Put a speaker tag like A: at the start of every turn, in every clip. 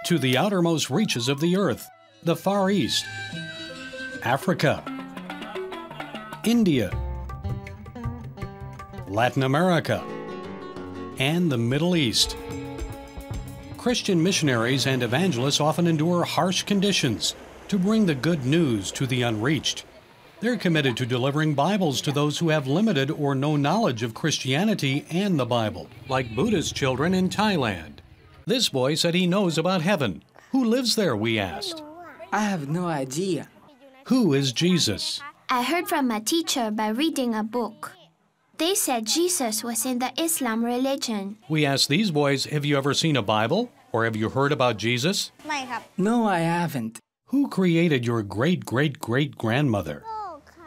A: to the outermost reaches of the earth, the Far East, Africa, India, Latin America, and the Middle East. Christian missionaries and evangelists often endure harsh conditions to bring the good news to the unreached. They're committed to delivering Bibles to those who have limited or no knowledge of Christianity and the Bible, like Buddhist children in Thailand. This boy said he knows about heaven. Who lives there, we asked.
B: I have no idea.
A: Who is Jesus?
C: I heard from my teacher by reading a book. They said Jesus was in the Islam religion.
A: We asked these boys, have you ever seen a Bible? Or have you heard about Jesus?
B: No, I haven't.
A: Who created your great-great-great-grandmother?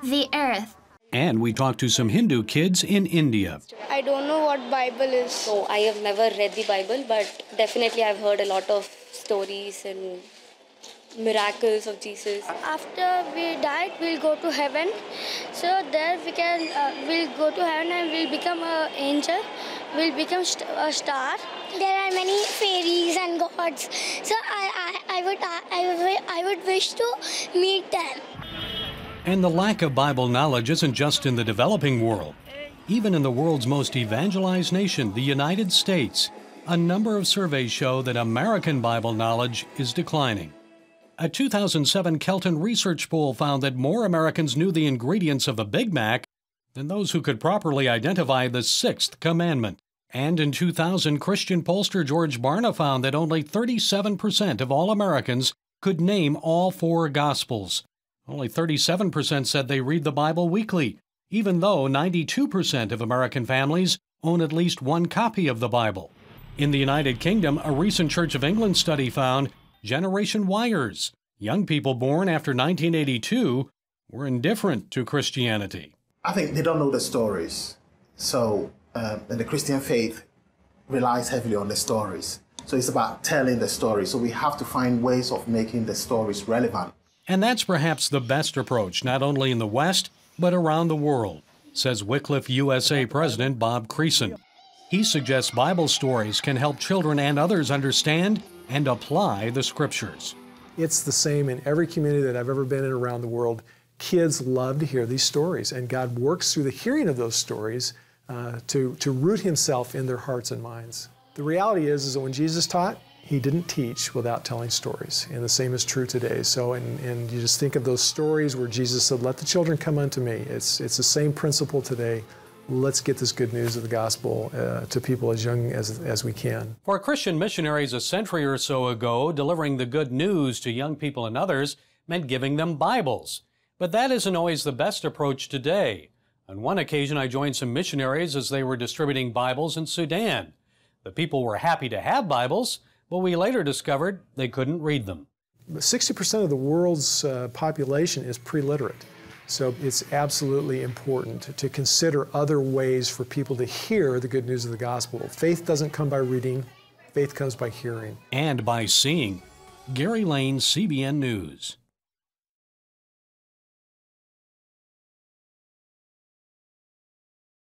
C: The earth.
A: And we talked to some Hindu kids in India.
D: I don't know what Bible is.
E: So I have never read the Bible, but definitely I've heard a lot of stories and miracles of Jesus.
D: After we died, we'll go to heaven. So there we'll go to heaven and we'll become an angel. We'll become a star.
F: There are many fairies and gods. So I would wish to meet them.
A: And the lack of Bible knowledge isn't just in the developing world. Even in the world's most evangelized nation, the United States, a number of surveys show that American Bible knowledge is declining. A 2007 Kelton research poll found that more Americans knew the ingredients of a Big Mac than those who could properly identify the sixth commandment. And in 2000, Christian pollster George Barna found that only 37% of all Americans could name all four Gospels. Only 37% said they read the Bible weekly, even though 92% of American families own at least one copy of the Bible. In the United Kingdom, a recent Church of England study found Generation Yers, young people born after 1982, were indifferent to Christianity.
G: I think they don't know the stories. So, and the Christian faith relies heavily on the stories. So it's about telling the story. So we have to find ways of making the stories relevant.
A: And that's perhaps the best approach, not only in the West, but around the world, says Wycliffe USA President Bob Creason. He suggests Bible stories can help children and others understand and apply the Scriptures.
H: It's the same in every community that I've ever been in around the world. Kids love to hear these stories, and God works through the hearing of those stories to root Himself in their hearts and minds. The reality is that when Jesus taught, He didn't teach without telling stories, and the same is true today. So, and you just think of those stories where Jesus said, "Let the children come unto me." It's the same principle today. Let's get this good news of the gospel to people as young as we can.
A: For Christian missionaries a century or so ago, delivering the good news to young people and others meant giving them Bibles. But that isn't always the best approach today. On one occasion, I joined some missionaries as they were distributing Bibles in Sudan. The people were happy to have Bibles, but we later discovered they couldn't read them.
H: 60% of the world's population is pre-literate. So it's absolutely important to consider other ways for people to hear the good news of the gospel. Faith doesn't come by reading, faith comes by hearing.
A: And by seeing. Gary Lane, CBN News.